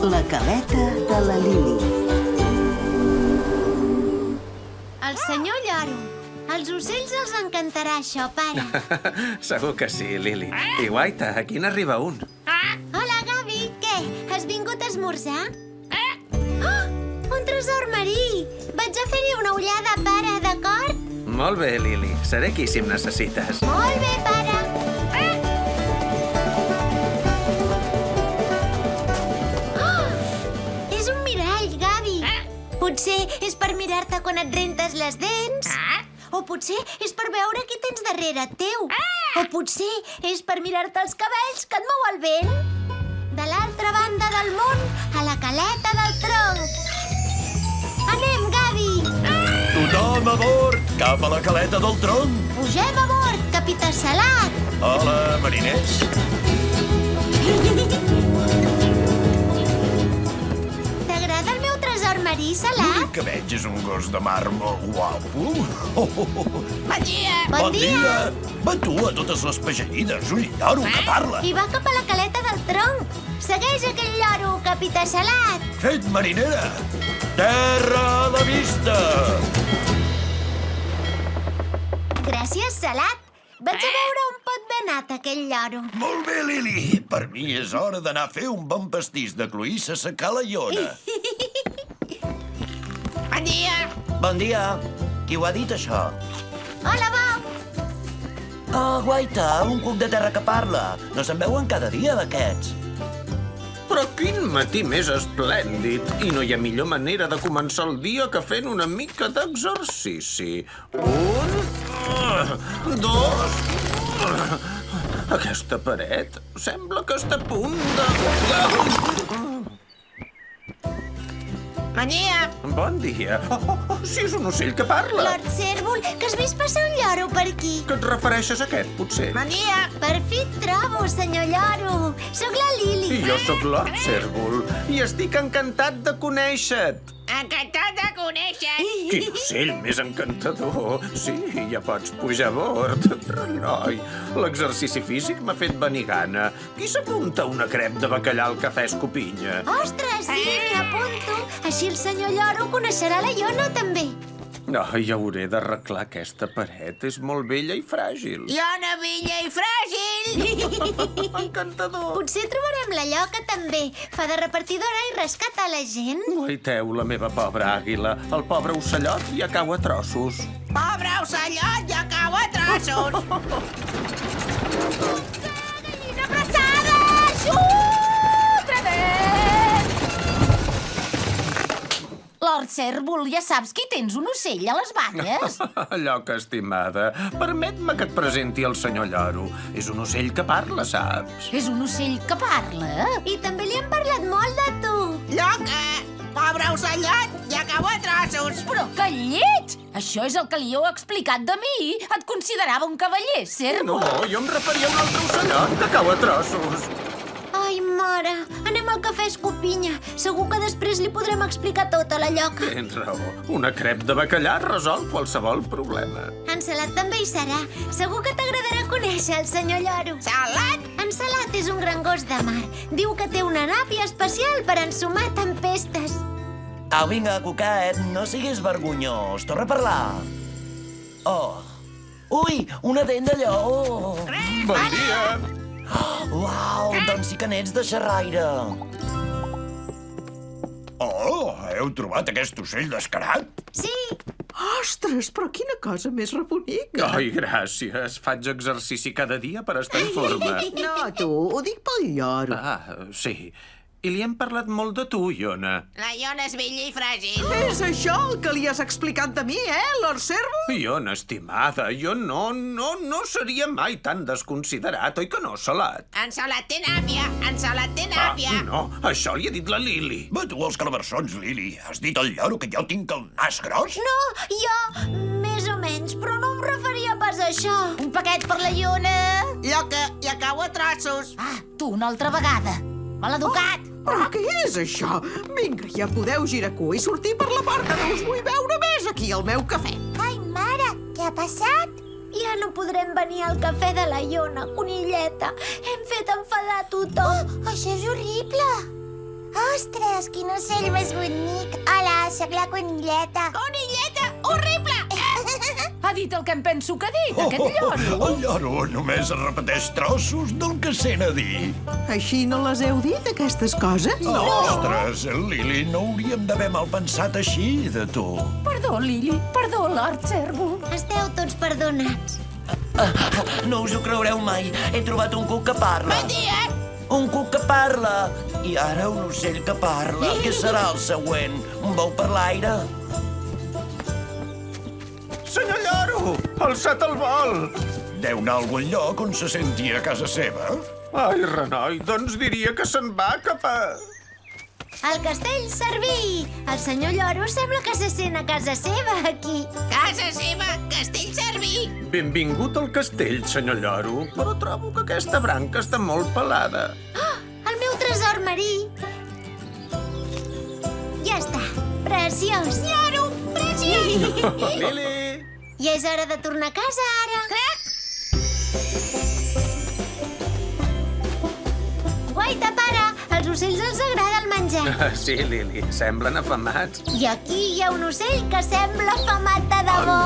La caleta de la Lili. El senyor Lloro. Als ocells els encantarà això, pare. Segur que sí, Lili. I guaita, aquí n'arriba un. Hola, Gavi. Què? Has vingut a esmorzar? Oh, un tresor marí. Vaig a fer-hi una ullada, pare, d'acord? Molt bé, Lili. Seré aquí si em necessites. Molt bé, pare. És un mirall, Gavi. Potser és per mirar-te quan et rentes les dents. O potser és per veure qui tens darrere teu. O potser és per mirar-te els cabells que et mou el vent. De l'altra banda del món, a la caleta del tronc. Anem, Gavi! Tothom a bord, cap a la caleta del tronc. Pugem a bord, capità Salat. Hola, mariners. T'agrada el meu tresor marí, Salat? Que veig és un gos de mar molt guapo. Bon dia! Va tu a totes les pagellides, un lloro que parla. I va cap a la caleta del tronc. Segueix aquell lloro, capità Salat. Fet marinera. Terra a la vista. Gràcies, Salat. Vaig a veure on pot haver anat aquell lloro. Molt bé, Lili. Per mi és hora d'anar a fer un bon pastís de cloïssa a Ca Laiona. Bon dia! Bon dia. Qui ho ha dit, això? Hola, Bob. Oh, guaita, un cuc de terra que parla. No se'n veuen cada dia d'aquests. Però quin matí més esplèndid! I no hi ha millor manera de començar el dia que fent una mica d'exercici. Dos... Aquesta paret sembla que està a punt de... Bon dia. Bon dia. Si és un ocell que parla. Lord Cèrvol, que has vist passar un lloro per aquí. Que et refereixes a aquest, potser? Bon dia. Per fi et trobo, senyor lloro. Soc la Lili. I jo sóc Lord Cèrvol i estic encantat de conèixer-te. Encantat de conèixer. Quin ocell més encantador. Sí, ja pots pujar a bord. Renoi, l'exercici físic m'ha fet venir gana. Qui s'apunta a una crep de bacallà al cafè Escopinya? Ostres, sí, m'hi apunto. Així el senyor lloro coneixerà la Iona, també. No, ja hauré d'arreglar aquesta paret. És molt vella i fràgil. Iona vella i fràgil. Encantador. Potser trobarem la lloca, també. Fa de repartidora i rescata la gent. Guaiteu, la meva pobra àguila. El pobre ocellot ja cau a trossos. Pobre ocellot, ja cau a trossos. Gallina abraçada! Lord Cèrvol, ja saps que hi tens un ocell a les banyes? Lloca estimada, permet-me que et presenti el senyor Lloro. És un ocell que parla, saps? És un ocell que parla? I també li han parlat molt de tu. Lloca! Pobre ocellot, ja cau a trossos. Però que lleig! Això és el que li heu explicat de mi. Et considerava un cavaller, Cèrvol. No, jo em referia a un altre ocellot que cau a trossos. Ai, mare, anem al cafè Escopinya. Segur que després li podrem explicar tot a la lloca. Tens raó. Una crep de bacallà resol qualsevol problema. En Salat també hi serà. Segur que t'agradarà conèixer el senyor lloro. Salat? En Salat és un gran gos de mar. Diu que té una nàpia especial per ensumar tempestes. Au, vinga, cuquet, no siguis vergonyós. Torna a parlar. Oh. Ui, una dent de lleó. Bon dia. Uau, doncs sí que n'ets de xerraire. Oh, heu trobat aquest ocell descarat? Sí, Ostres, però quina cosa més rebonica. Ai, gràcies. Faig exercici cada dia per estar en forma. No, tu, ho dic pel lloro. Ah, sí. I li hem parlat molt de tu, Iona. La Iona és vella i fràgil. És això el que li has explicat de mi, Lord Cèrvol? Iona, estimada, jo no seria mai tan desconsiderat, oi que no, Salat? En Salat té nàpia, en Salat té nàpia. No, això li ha dit la Lili. Va tu els calaversons, Lili. Has dit al lloro que jo tinc el nas gros? no, jo... Més o menys, però no em referia pas a això. Un paquet per la Iona. Lloca, ja cau a trossos. Ah, tu una altra vegada. Maleducat. Però què és això? Vinga, ja podeu girar cua i sortir per la porta. No us vull veure més aquí al meu cafè. Ai, mare, què ha passat? Ja no podrem venir al cafè de la Iona, conilleta. Hem fet enfadar tothom. Oh, això és horrible. Ostres, quin ocell més bonic. Hola, sóc la conilleta. Conilleta, horrible! Ha dit el que em penso que ha dit, aquest lloro. El lloro només repeteix trossos del que sent a dir. Així no les heu dit, aquestes coses? Ostres, Lili, no hauríem d'haver mal pensat així de tu. Perdó, Lili, perdó, Lord Cèrvol. Esteu tots perdonats. No us ho creureu mai. He trobat un cuc que parla. Bon dia! Un cuc que parla. I ara un ocell que parla. Què serà el següent? Un bou per l'aire? Senyor Lloro, alçat el vol! Deu anar a algun lloc on se senti a casa seva. Ai, renoi, doncs diria que se'n va cap a... El castell Cerví! El senyor Lloro sembla que se sent a casa seva, aquí. Casa seva, Castell Cerví! Benvingut al castell, senyor Lloro, però trobo que aquesta branca està molt pelada. Oh, el meu tresor marí! Ja està, preciós! Lloro, preciós! Lili! I és hora de tornar a casa, ara. Guaita, pare! Als ocells els agrada el menjar. Sí, Lili, semblen afamats. I aquí hi ha un ocell que sembla afamat de debò.